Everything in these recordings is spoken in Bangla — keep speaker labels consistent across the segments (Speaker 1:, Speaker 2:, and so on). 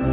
Speaker 1: গুড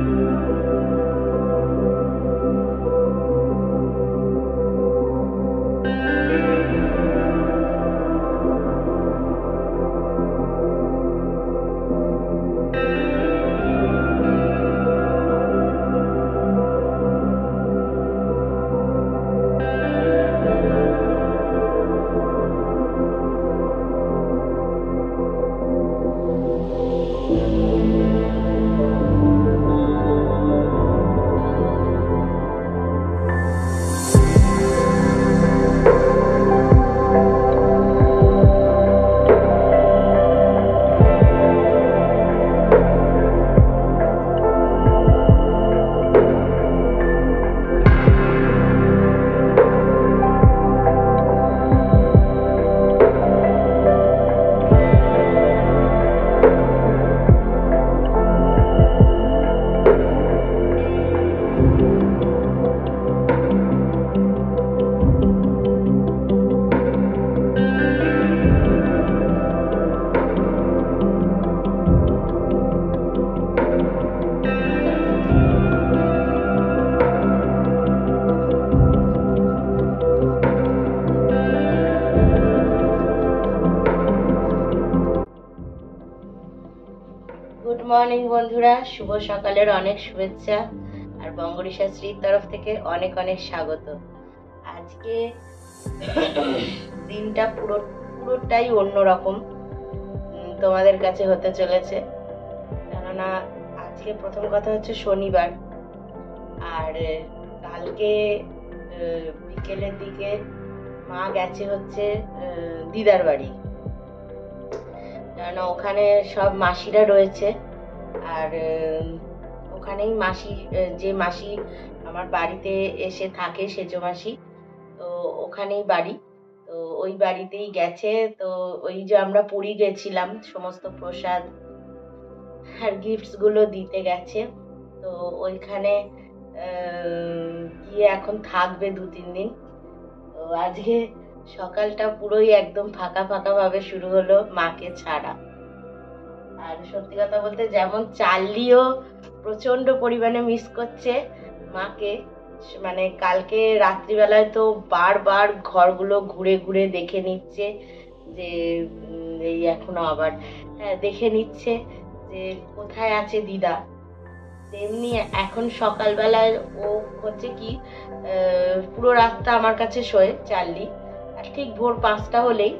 Speaker 1: মর্নিং বন্ধুরা, শুভ সকালের অনেক শুভেচ্ছা আর বঙ্গরিশাশ্রীর তরফ থেকে অনেক অনেক স্বাগত। আজকে দিনটা পুরোটাই অন্যরকম তোমাদের কাছে হতে চলেছে, কেননা আজকে প্রথম কথা হচ্ছে শনিবার, আর কালকে বিকেলের দিকে মা গেছে হচ্ছে দিদার বাড়ি, কেননা ওখানে সব মাসিরা রয়েছে। আর ওখানেই মাসি, যে মাসি আমার বাড়িতে এসে থাকে, সেজ মাসি, তো ওখানেই বাড়ি, তো ওই বাড়িতেই গেছে। তো ওই যে আমরা পুরী গেছিলাম, সমস্ত প্রসাদ আর গিফটস গুলো দিতে গেছে, তো ওইখানে গিয়ে এখন থাকবে 2-3 দিন। তো আজকে সকালটা পুরোই একদম ফাঁকা ফাঁকা ভাবে শুরু হলো মাকে ছাড়া। আর সত্যি কথা বলতে, যেমন চার্লিও প্রচন্ড পরিমাণে মিস করছে মাকে, মানে কালকে রাত্রিবেলায় তো বারবার ঘরগুলো ঘুরে ঘুরে দেখে নিচ্ছে যে এই এখনো আবার দেখে নিচ্ছে যে কোথায় আছে দিদা। তেমনি এখন সকালবেলায় ও হচ্ছে কি পুরো রাতটা আমার কাছে শোয় চার্লি, আর ঠিক ভোর 5টা হলেই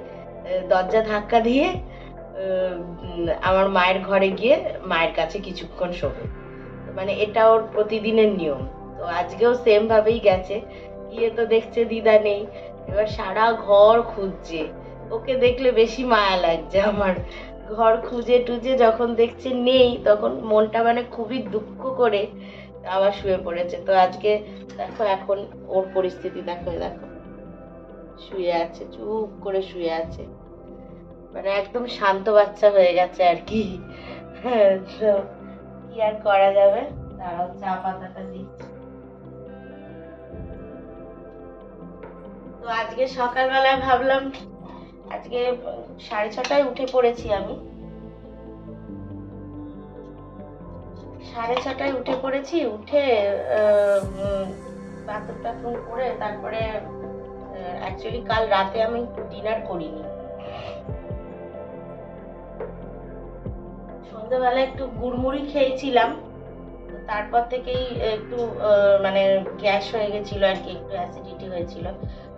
Speaker 1: দরজা ধাক্কা দিয়ে আমার মায়ের ঘরে গিয়ে মায়ের কাছে কিছুক্ষণ শোবে। মানে এটা ওর প্রতিদিনের নিয়ম। তো আজকেও সেম ভাবেই গেছে, গিয়ে তো দেখছে দিদা নেই, এবার সারা ঘর খুঁজছে। ওকে দেখলে বেশি মায়া লাগছে আমার, ঘর খুঁজে টুজে যখন দেখছে নেই, তখন মনটা মানে খুবই দুঃখ করে আবার শুয়ে পড়েছে। তো আজকে দেখো এখন ওর পরিস্থিতি দেখো, শুয়ে আছে, চুপ করে শুয়ে আছে, মানে একদম শান্ত বাচ্চা হয়ে গেছে আর কি। তো কি আর করা যাবে, তারাও চা পাতাটা দিচ্ছে। তো আজকে সকালবেলায় ভাবলাম, আজকে 6:30টায় উঠে পড়েছি আমি, 6:30টায় উঠে পড়েছি। উঠে বাথরুম টাথরুম করে তারপরে অ্যাকচুয়ালি কাল রাতে আমি ডিনার করিনি, সন্ধ্যাবেলা একটু গুড়মুড়ি খেয়েছিলাম, তারপর থেকেই একটু মানে গ্যাস হয়ে গেছিল আর কি, একটু অ্যাসিডিটি হয়েছিল।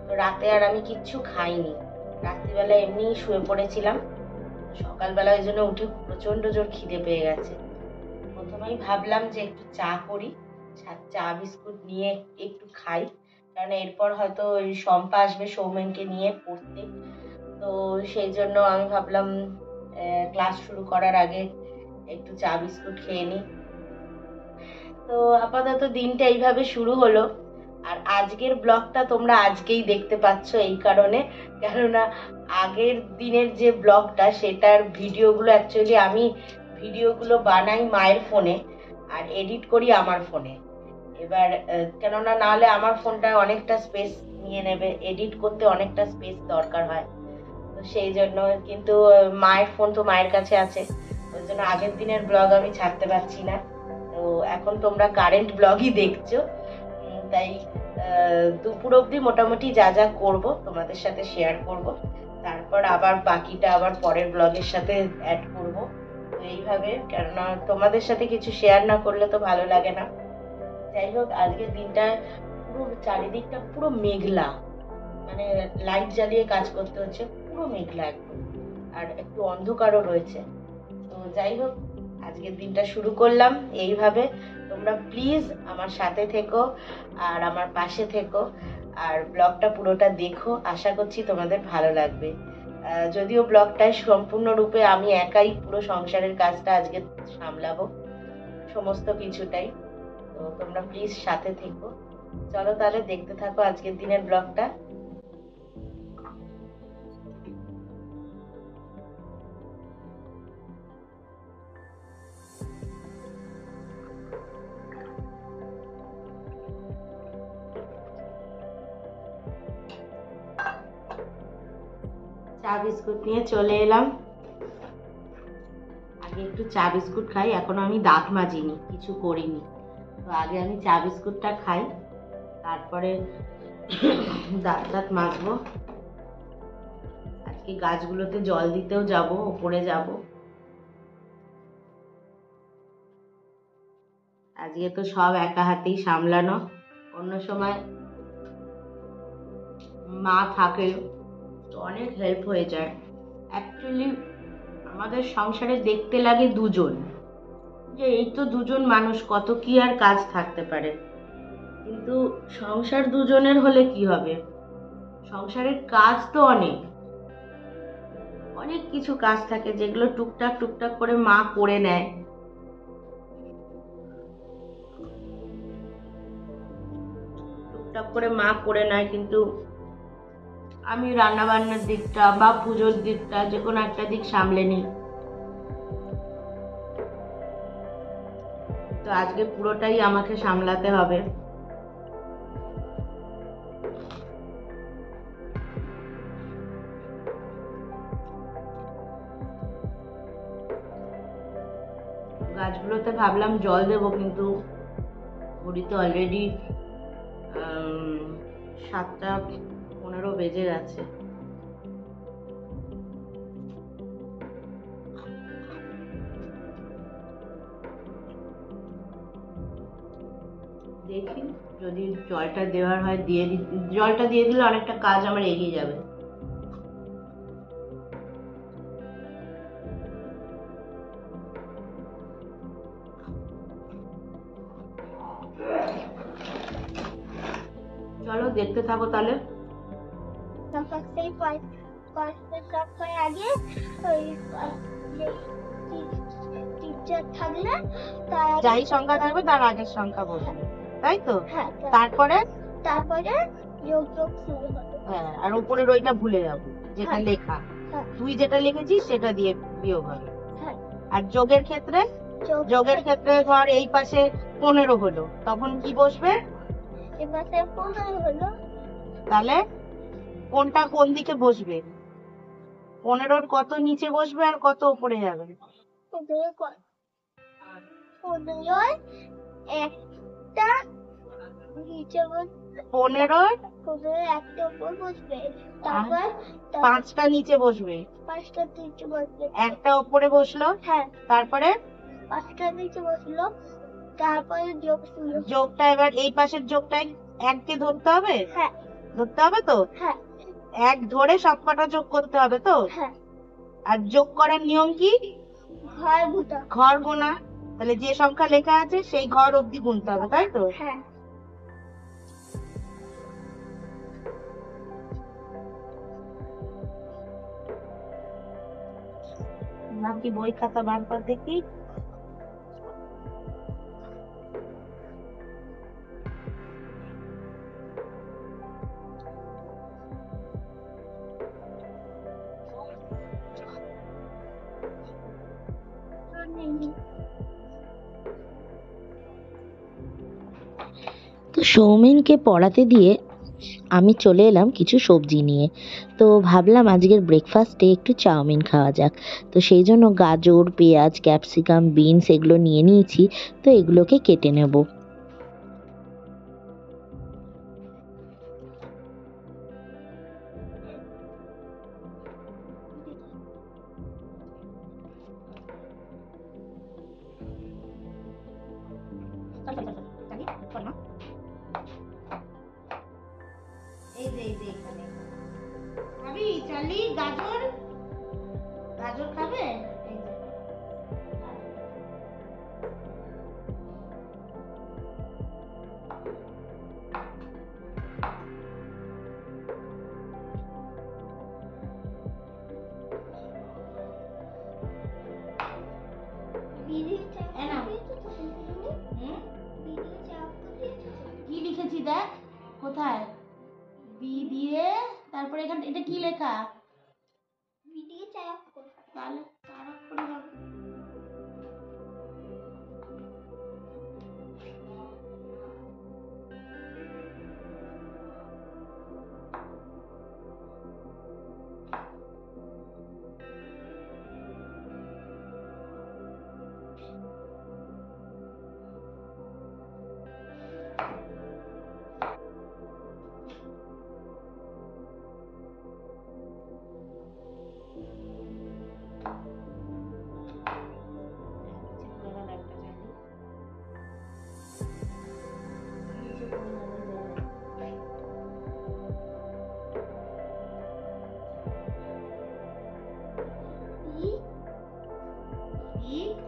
Speaker 1: তো রাতে আর আমি কিচ্ছু খাইনি, রাত্রিবেলা এমনি শুয়ে পড়েছিলাম। সকালবেলা ওই জন্য উঠে প্রচন্ড জোর খিদে পেয়ে গেছে। প্রথমেই ভাবলাম যে একটু চা করি, চা বিস্কুট নিয়ে একটু খাই, কারণ এরপর হয়তো ওই শম্পা আসবে সৌমেনকে নিয়ে পড়তে, তো সেই জন্য আমি ভাবলাম ক্লাস শুরু করার আগে একটু চা বিস্কুট খেয়ে নিই। তো আপাতত দিনটা এইভাবে শুরু হলো। আর আজকের ব্লগটা তোমরা আজকেই দেখতে পাচ্ছ, এই কারণে, কেননা আগের দিনের যে ব্লগটা, সেটার ভিডিওগুলো অ্যাকচুয়ালি আমি ভিডিওগুলো বানাই মায়ের ফোনে আর এডিট করি আমার ফোনে। এবার কেননা নাহলে আমার ফোনটা অনেকটা স্পেস নিয়ে নেবে, এডিট করতে অনেকটা স্পেস দরকার হয়, তো সেই জন্য। কিন্তু মায়ের ফোন তো মায়ের কাছে আছে, ওই জন্য আগের দিনের ব্লগ আমি ছাড়তে পারছি না। তো এখন তোমরা কারেন্ট ব্লগই দেখছো, তাই দুপুর অবধি মোটামুটি যা যা করবো তোমাদের সাথে শেয়ার করব, তারপর আবার বাকিটা আবার পরের ব্লগের সাথে অ্যাড করব। তো এইভাবে, কেননা তোমাদের সাথে কিছু শেয়ার না করলে তো ভালো লাগে না। যাই হোক, আজকের দিনটা পুরো চারিদিকটা পুরো মেঘলা, মানে লাইট জ্বালিয়ে কাজ করতে হচ্ছে, পুরো মেঘলা একদম, আর একটু অন্ধকারও রয়েছে। তো যাই হোক, আজকের দিনটা শুরু করলাম এইভাবে। তোমরা প্লিজ আমার সাথে থেকো আর আমার পাশে থেকো, আর ব্লগটা পুরোটা দেখো, আশা করছি তোমাদের ভালো লাগবে। যদিও ব্লগটায় সম্পূর্ণরূপে আমি একাই পুরো সংসারের কাজটা আজকে সামলাবো, সমস্ত কিছুটাই। তো তোমরা প্লিজ সাথে থেকো। চলো তাহলে দেখতে থাকো আজকের দিনের ব্লগটা। চা বিস্কুট নিয়ে চলে এলাম। আগে একটু চা বিস্কুট খাই, এখনো আমি দাঁত মাজিনি, কিছু করিনি। তো আগে আমি চা বিস্কুটটা খাই, তারপরে দাঁত মাজবো। আজকে গাছগুলোতে জল দিতেও যাব, উপরে যাব। আজকে তো সব একা হাতেই সামলানো, অন্য সময় মা থাকে তো অনেক হেল্প হয়ে যায়। অ্যাকচুয়ালি আমাদের সংসারে দেখতে লাগে দুজন, যে এই তো দুজন মানুষ, কত কি আর কাজ থাকতে পারে। কিন্তু সংসার দুজনের হলে কি হবে, সংসারের কাজ তো অনেক অনেক কিছু কাজ থাকে, যেগুলো টুকটাক টুকটাক করে মা করে নেয়। টুকটাক করে মা করে নেয়, কিন্তু আমি রান্না বান্নার দিকটা বা পুজোর দিকটা যে কোনো একটা দিক সামলে নিই। তো আজকে পুরোটাই আমাকে সামলাতে হবে। গাছগুলোতে ভাবলাম জল দেবো, কিন্তু ঘড়িতে অলরেডি 7:15 বেজে গেছে। দেখি যদি জলটা দেওয়ার হয় জলটা দিয়ে দিলে অনেকটা কাজ আমার এগিয়ে যাবে। চলো দেখতে থাকো তাহলে।
Speaker 2: আগে ওই টিচার থাকলে
Speaker 1: যাই সংখ্যা থাকবে তার আগের সংখ্যা বলবে, তাই তো? তারপরে
Speaker 2: যোগ শুরু হবে।
Speaker 1: হ্যাঁ, আর উপরের ওইটা ভুলে যাবো যেটা লেখা, তুই যেটা লিখেছিস সেটা দিয়ে বিয়োগ হবে। আর যোগের ক্ষেত্রে ধর এই পাশে 15 হলো, তখন কি বসবে?
Speaker 2: এই পাশে 15 হলো,
Speaker 1: তাহলে কোনটা কোন দিকে বসবে? 15-র কত নিচে বসবে আর কত উপরে যাবে?
Speaker 2: 15 একটা নিচে বসবে,
Speaker 1: 15-র
Speaker 2: একটা উপর বসবে, তারপর
Speaker 1: 5টা নিচে বসবে,
Speaker 2: 5টা নিচে বসবে,
Speaker 1: একটা উপরে বসলো।
Speaker 2: হ্যাঁ,
Speaker 1: তারপরে
Speaker 2: 5টা নিচে বসলো, তারপরে যোগ শুরু।
Speaker 1: যোগটা এবার এই পাশের যোগটাই 1কে ধরতে হবে।
Speaker 2: হ্যাঁ,
Speaker 1: ধরতে হবে তো?
Speaker 2: হ্যাঁ,
Speaker 1: 1 ধরে সবকটা যোগ করতে হবে তো?
Speaker 2: হ্যাঁ।
Speaker 1: আর যোগ করার নিয়ম কি? ঘর গোনা। তাহলে যে সংখ্যা লেখা আছে সেই ঘর অবধি গুনতে হবে, তাই তো?
Speaker 2: হ্যাঁ।
Speaker 1: নাকি বই খাতা বার কর দেখি।
Speaker 3: তো সৌমেনকে পড়াতে দিয়ে আমি চলে এলাম কিছু সবজি নিয়ে। তো ভাবলাম আজকের ব্রেকফাস্টে একটু চাউমিন খাওয়া যাক। তো সেই জন্য গাজর, পেঁয়াজ, ক্যাপসিকাম, বিনস এগুলো নিয়ে নিয়েছি। তো এগুলোকে কেটে নেব।
Speaker 1: এই যে এখানে খাবি চালি গাজর, গাজর খাবে? এই যে কি লিখেছি দেখ, কোথায় বি দিয়ে, তারপরে এখানে এটা কি লেখা? তাহলে চার অক্ষরে হবে।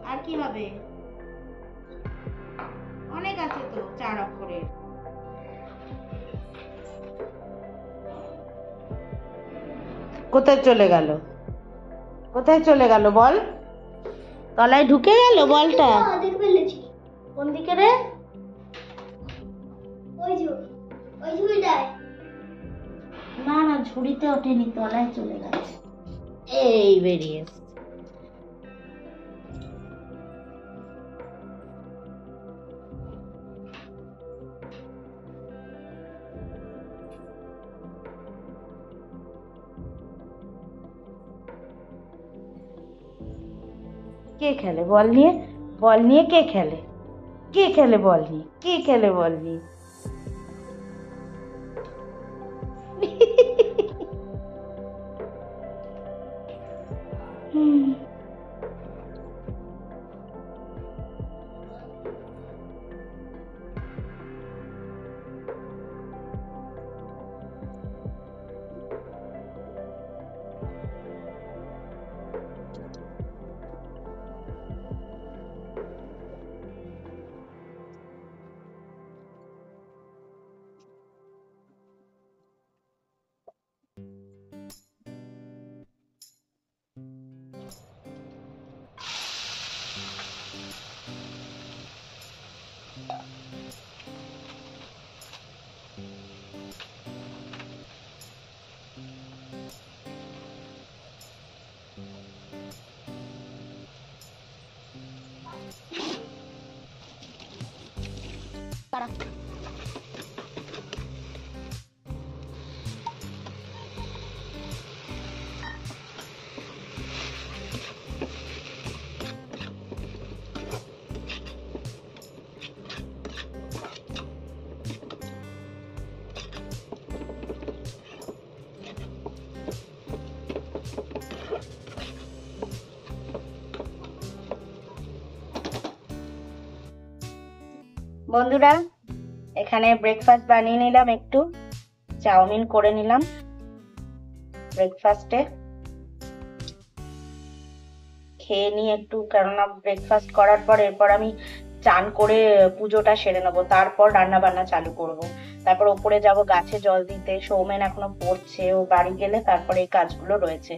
Speaker 1: আর কি হবে? অনেক আছে তো চার অক্ষরের। কোথায় চলে গেল? কোথায় চলে গেল বল? তলায় ঢুকে গেল বলটা? কোন দিকে রে? না না, ঝুড়িতে ওঠেনি, তলায় চলে গেছে। এই বেরিয়ে এসছে। কে খেলে বল নিয়ে? বল নিয়ে কে খেলে? কে খেলে বল নিয়ে? কে খেলে বল নিয়ে? বন্ধুরা, এখানে ব্রেকফাস্ট বানিয়ে নিলাম, একটু চাউমিন করে নিলাম ব্রেকফাস্টে। খেয়ে নিই একটু, কেননা ব্রেকফাস্ট করার পর এরপর আমি চান করে পুজোটা সেরে নেবো, তারপর রান্না বান্না চালু করব। তারপর উপরে যাব গাছে জল দিতে, সৌমেন এখনো পড়ছে, ও বাড়ি গেলে তারপরে এই কাজগুলো রয়েছে।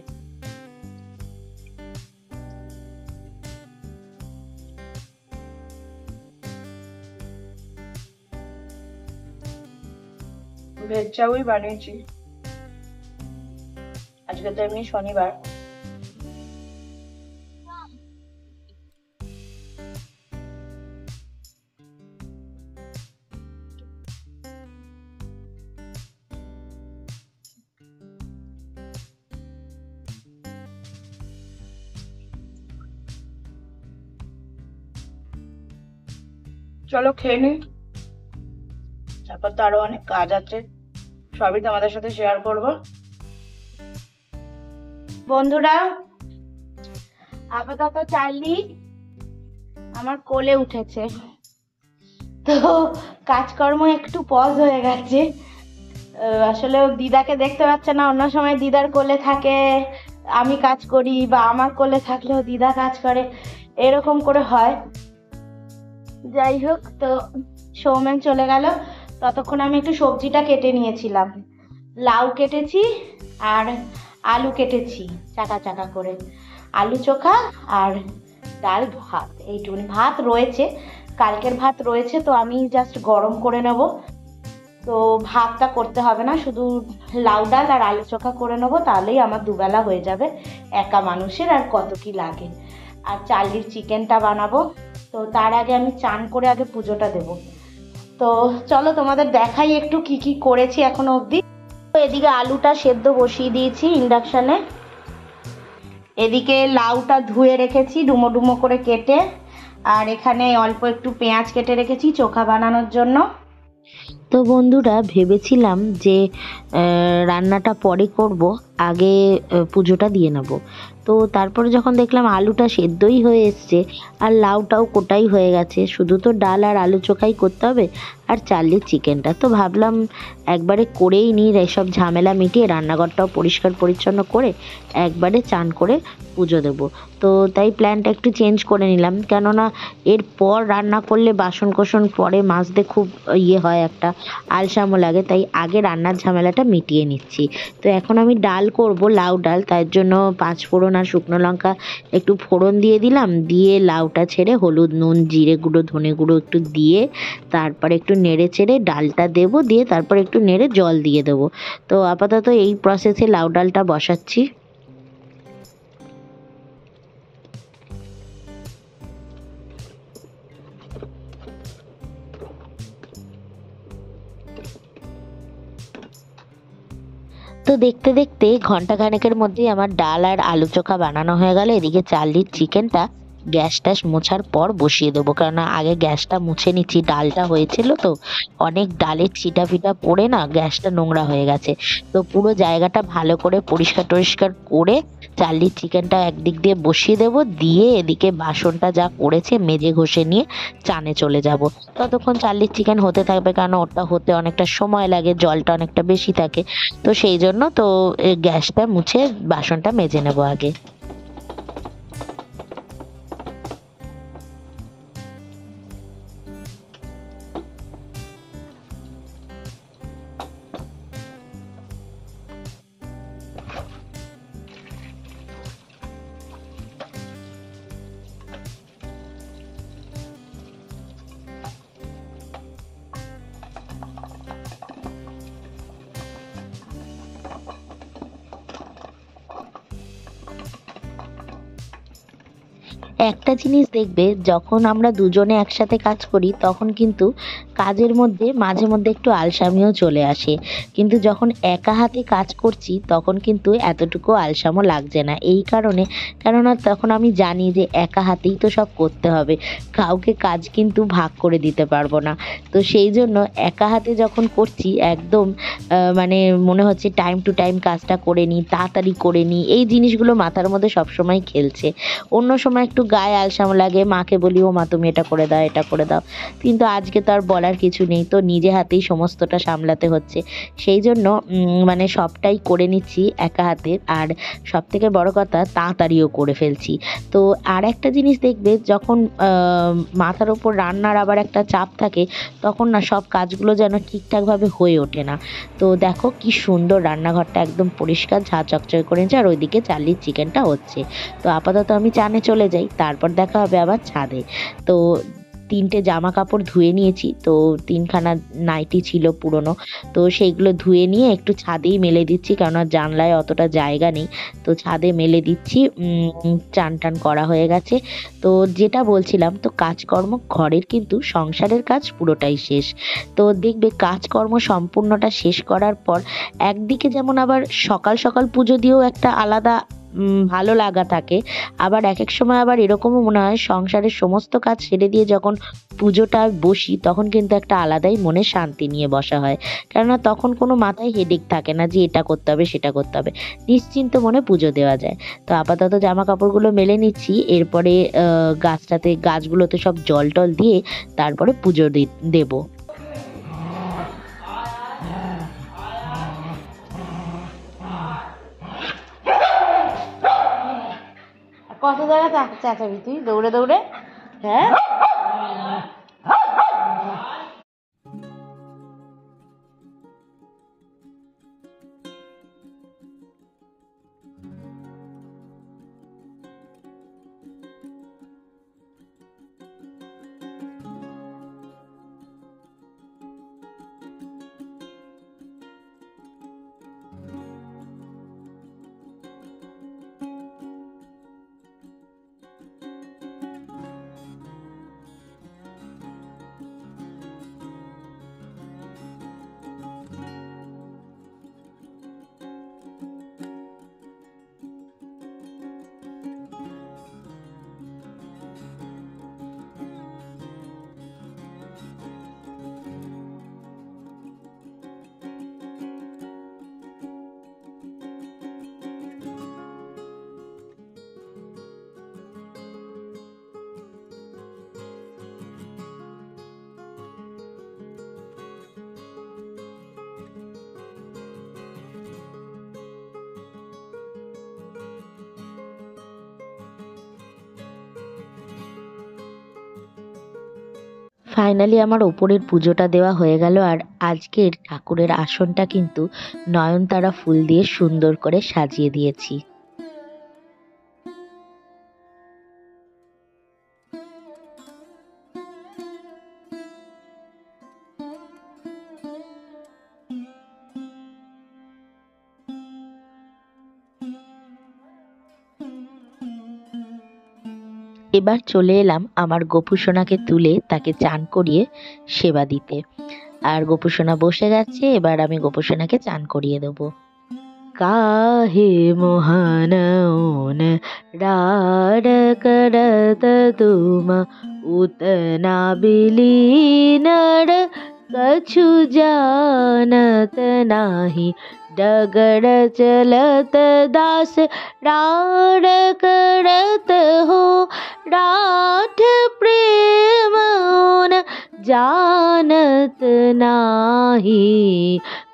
Speaker 1: ভেজ চাউই বানিয়েছি, আজকে তো এমনি শনিবার। চলো খেয়ে নি, তারপর তো আরো অনেক কাজ আছে, সবই তোমাদের সাথে শেয়ার করব। বন্ধুরা, আপাতত চার্লি আমার কোলে উঠেছে, তো কাজকর্ম একটু পজ হয়ে গেছে। আসলে ও দিদাকে দেখতে পাচ্ছে না, অন্য সময় দিদার কোলে থাকে আমি কাজ করি, বা আমার কোলে থাকলেও দিদা কাজ করে, এরকম করে হয়। যাই হোক, তো সৌমেন চলে গেল, ততক্ষণ আমি একটু সবজিটা কেটে নিয়েছিলাম। লাউ কেটেছি আর আলু কেটেছি চাকা চাকা করে, আলু চোখা আর ডাল ভাত, এইটুকুনি। ভাত রয়েছে, কালকের ভাত রয়েছে, তো আমি জাস্ট গরম করে নেব, তো ভাতটা করতে হবে না, শুধু লাউ ডাল আর আলু চোখা করে নেবো, তাহলেই আমার দুবেলা হয়ে যাবে, একা মানুষের আর কত কি লাগে। আর চার্লির চিকেনটা বানাবো, তো তার আগে আমি চান করে আগে পুজোটা দেব। তো চলো তোমাদের দেখাই একটু কি কি করেছি এখনো অবধি। তো এদিকে আলুটা সেদ্ধ বসিয়ে দিয়েছি ইন্ডাকশানে, এদিকে লাউটা ধুয়ে রেখেছি ডুমো ডুমো করে কেটে, আর এখানে অল্প একটু পেঁয়াজ কেটে রেখেছি চোখা বানানোর জন্য।
Speaker 3: তো বন্ধুরা, ভেবেছিলাম যে রান্নাটা পরে করব, আগে পুজোটা দিয়ে নেব। তো তারপরে যখন দেখলাম আলুটা সেদ্ধই হয়ে এসছে আর লাউটাও কোটাই হয়ে গেছে, শুধু তো ডাল আর আলু চোখাই করতে হবে আর চার্লির চিকেনটা, তো ভাবলাম একবারে করেই নিই, এসব ঝামেলা মিটিয়ে রান্নাঘরটাও পরিষ্কার পরিচ্ছন্ন করে একবারে চান করে পুজো দেবো। তো তাই প্ল্যানটা একটু চেঞ্জ করে নিলাম, কেননা এরপর রান্না করলে বাসন কোসন পরে মাজতে খুব হয়, একটা আলসামো লাগে, তাই আগে রান্নার ঝামেলাটা মিটিয়ে নিচ্ছি। তো এখন আমি ডাল করব, লাউ ডাল, তার জন্য 5 ফোড়ন আর শুকনো লঙ্কা একটু ফোড়ন দিয়ে দিলাম, দিয়ে লাউটা ছেড়ে হলুদ নুন জিরে গুঁড়ো ধনে গুঁড়ো একটু দিয়ে তারপরে একটু নেড়ে চেড়ে ডালটা দেবো, দিয়ে তারপর একটু নেড়ে জল দিয়ে দেবো। তো আপাতত এই প্রসেসে লাউ ডালটা বসাচ্ছি। তো দেখতে দেখতে ঘন্টা খানেকের মধ্যেই আমার ডাল আর আলু চোখা বানানো হয়ে গেল। এদিকে চার্লির চিকেনটা গ্যাস ট্যাস মোছার পর বসিয়ে দেবো, কেননা আগে গ্যাসটা মুছে নিচ্ছি, ডালটা হয়েছিল তো অনেক ডালের ছিটা ফিটা পড়ে না গ্যাসটা নোংরা হয়ে গেছে। তো পুরো জায়গাটা ভালো করে পরিষ্কার টরিষ্কার করে চার্লির চিকেনটা একদিক দিয়ে বসিয়ে দেবো, দিয়ে এদিকে বাসনটা যা করেছে মেজে ঘষে নিয়ে চানে চলে যাব। ততক্ষণ চার্লির চিকেন হতে থাকবে, কারণ ওটা হতে অনেকটা সময় লাগে, জলটা অনেকটা বেশি থাকে, তো সেই জন্য তো গ্যাসটা মুছে বাসনটা মেজে নেব আগে। একটা জিনিস দেখবে, যখন আমরা দুজনে একসাথে কাজ করি তখন কিন্তু কাজের মধ্যে মাঝে মধ্যে একটু আলসামিও চলে আসে, কিন্তু যখন একা হাতে কাজ করছি তখন কিন্তু এতটুকু আলসামো লাগছে না। এই কারণে, কেননা তখন আমি জানি যে একা হাতেই তো সব করতে হবে, কাউকে কাজ কিন্তু ভাগ করে দিতে পারবো না। তো সেই জন্য একা হাতে যখন করছি একদম মানে মনে হচ্ছে টাইম টু টাইম কাজটা করে নিই, তাড়াতাড়ি করে নিই, এই জিনিসগুলো মাথার মধ্যে সবসময় খেলছে। অন্য সময় একটু গায়ে আলসামো লাগে, মাকে বলি ও মা তুমি এটা করে দাও এটা করে দাও, কিন্তু আজকে তো আর বলার কিছু নেই, তো নিজে হাতেই সমস্তটা সামলাতে হচ্ছে, সেই জন্য মানে সবটাই করে নিচ্ছি একা হাতে, আর সব থেকে বড় কথা তাড়াতাড়িও করে ফেলছি। তো আর একটা জিনিস দেখবে, যখন মাথার ওপর রান্নার আবার একটা চাপ থাকে তখন না সব কাজগুলো যেন ঠিকঠাকভাবে হয়ে ওঠে না। তো দেখো কি সুন্দর রান্নাঘরটা একদম পরিষ্কার ঝাঁ চকচকে করে নিচ্ছে, আর ওইদিকে চার্লির চিকেনটা হচ্ছে। তো আপাতত আমি চানে চলে যাই, তারপর দেখা হবে আবার ছাদে। তো 3টে জামা কাপড় ধুয়ে নিয়েছি, তো 3খানা নাইটি ছিল পুরনো, তো সেইগুলো ধুয়ে নিয়ে একটু ছাদেই মেলে দিচ্ছি, কেননা জানলায় অতটা জায়গা নেই, তো ছাদে মেলে দিচ্ছি। চান টান করা হয়ে গেছে। তো যেটা বলছিলাম, তো কাজকর্ম ঘরের কিন্তু সংসারের কাজ পুরোটাই শেষ। তো দেখবে কাজকর্ম সম্পূর্ণটা শেষ করার পর একদিকে যেমন আবার সকাল সকাল পুজো দিয়েও একটা আলাদা ভালো লাগা থাকে। আবার এক এক সময় আবার এরকমও মনে হয় সংসারের সমস্ত কাজ ছেড়ে দিয়ে যখন পুজোটা বসি তখন কিন্তু একটা আলাদাই মনে শান্তি নিয়ে বসা হয়। কেননা তখন কোনো মাথায় হেডেক থাকে না যে এটা করতে হবে সেটা করতে হবে, নিশ্চিন্ত মনে পুজো দেওয়া যায়। তো আপাতত জামা কাপড়গুলো মেলে নিচ্ছি, এরপরে গাছগুলোতে সব জল টল দিয়ে তারপরে পুজো দেবো।
Speaker 1: কত জায়গা চেঁচাবি তুই দৌড়ে দৌড়ে? হ্যাঁ,
Speaker 3: ফাইনালি আমার ওপরের পুজোটা দেওয়া হয়ে গেল। আর আজকের ঠাকুরের আসনটা কিন্তু নয়নতারা ফুল দিয়ে সুন্দর করে সাজিয়ে দিয়েছি। এবার চলে এলাম আমার গোপুসোনাকে তুলে তাকে চান করিয়ে সেবা দিতে। আর গোপুসোনা বসে গেছে, এবার আমি গোপুসোনাকে চান করিয়ে দেবো। काहे मोहनौन राड करत तुम उतना बिलीनर कछु जानत नाही डगर चलत दास राड करत हो राठ प्रेम जानत नाही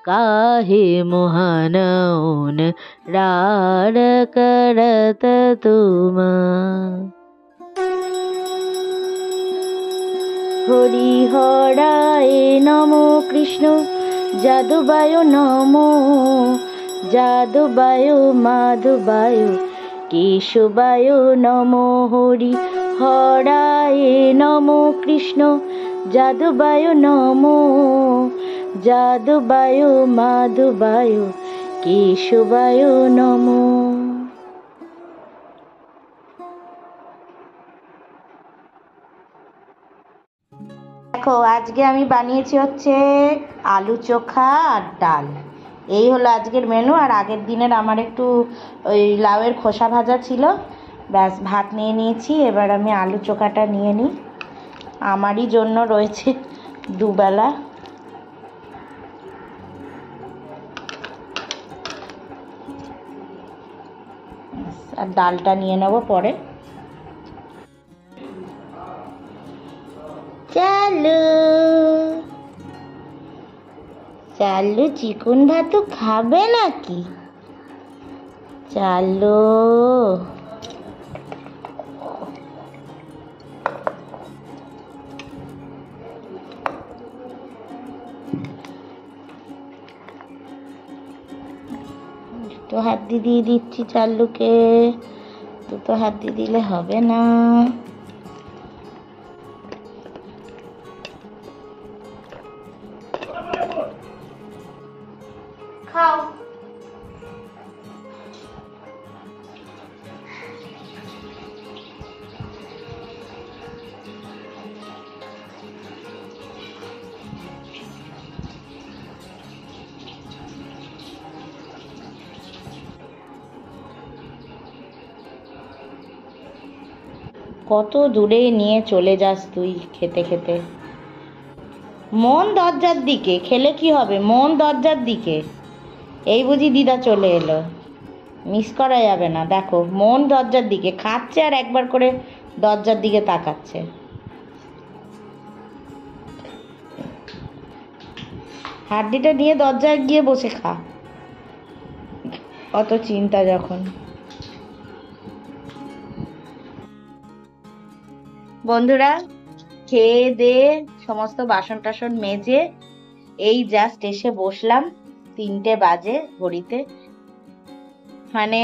Speaker 3: काहे मोहनौन राड करत तुम। हरि हराय नमो कृष्ण जादुबाय नमो जादुबाय माधुबाय केशवाय नमो हरि हराय नमो कृष्ण जादुबाय नमो जादुबाय माधुबाय केशवाय नमो।
Speaker 1: দেখো আজকে আমি বানিয়েছি হচ্ছে আলু চোখা আর ডাল, এই হলো আজকের মেনু। আর আগের দিনের আমার একটু ওই লাউয়ের খোসা ভাজা ছিল, ব্যাস ভাত নিয়ে নিয়েছি। এবার আমি আলু চোখাটা নিয়ে নিই, আমারই জন্য রয়েছে দুবেলা। আর ডালটা নিয়ে নেব পরে। চালু চালু চিকুন ভাতু খাবে নাকি? চালু দুটো হাত দিয়ে দিচ্ছি চাল্লুকে, দুটো হাত দিয়ে দিলে হবে না। খাও। কত দূরে নিয়ে চলে যাস তুই খেতে খেতে। মন দরজার দিকে, খেলে কি হবে, মন দরজার দিকে। এই বুঝি দিদা চলে এলো, মিস করা যাবে না। দেখো মন দরজার দিকে খাচ্ছে আর একবার করে দরজার দিকে তাকাচ্ছে। হাড্ডিটা নিয়ে দরজায় গিয়ে বসে খা, অত চিন্তা যখন। বন্ধুরা, খেয়ে দিয়ে সমস্ত বাসন টাসন মেজে এই জাস্ট এসে বসলাম। 3টে বাজে ঘড়িতে, মানে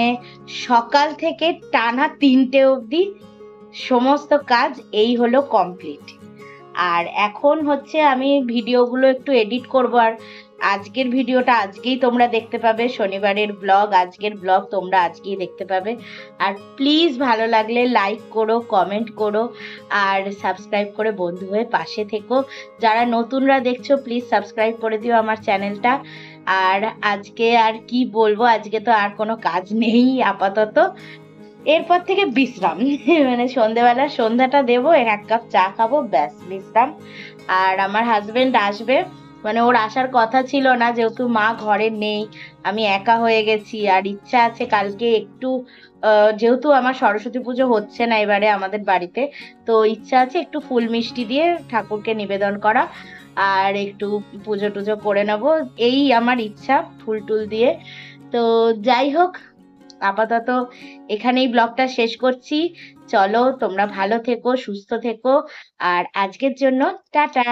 Speaker 1: সকাল থেকে টানা 3টে অবধি সমস্ত কাজ এই হলো কমপ্লিট। আর এখন হচ্ছে আমি ভিডিওগুলো একটু এডিট করব। আর আজকের ভিডিওটা আজকেই তোমরা দেখতে পাবে, শনিবারের ব্লগ, আজকের ব্লগ তোমরা আজকেই দেখতে পাবে। আর প্লিজ ভালো লাগলে লাইক করো, কমেন্ট করো আর সাবস্ক্রাইব করে বন্ধু হয়ে পাশে থেকো। যারা নতুনরা দেখছো প্লিজ সাবস্ক্রাইব করে দিও আমার চ্যানেলটা। আর আজকে আর কি বলবো, আজকে তো আর কোনো কাজ নেই আপাতত, এরপর থেকে বিশ্রাম। মানে সন্ধেবেলা সন্ধ্যাটা দেবো, 1 কাপ চা খাবো, ব্যাস বিশ্রাম। আর আমার হাজবেন্ড আসবে, মানে ওর আসার কথা ছিল না, যেহেতু মা ঘরে নেই, আমি একা হয়ে গেছি। আর ইচ্ছা আছে কালকে একটু যেহেতু আমার সরস্বতী পুজো হচ্ছে না এবারে আমাদের বাড়িতে, তো ইচ্ছা আছে একটু ফুল মিষ্টি দিয়ে ঠাকুরকে নিবেদন করা আর একটু পুজো টুজো করে নেবো, এই আমার ইচ্ছা, ফুল টুল দিয়ে। তো যাই হোক, আপাতত এখানেই ব্লগটা শেষ করছি। চলো তোমরা ভালো থেকো, সুস্থ থেকো, আর আজকের জন্য টাটা।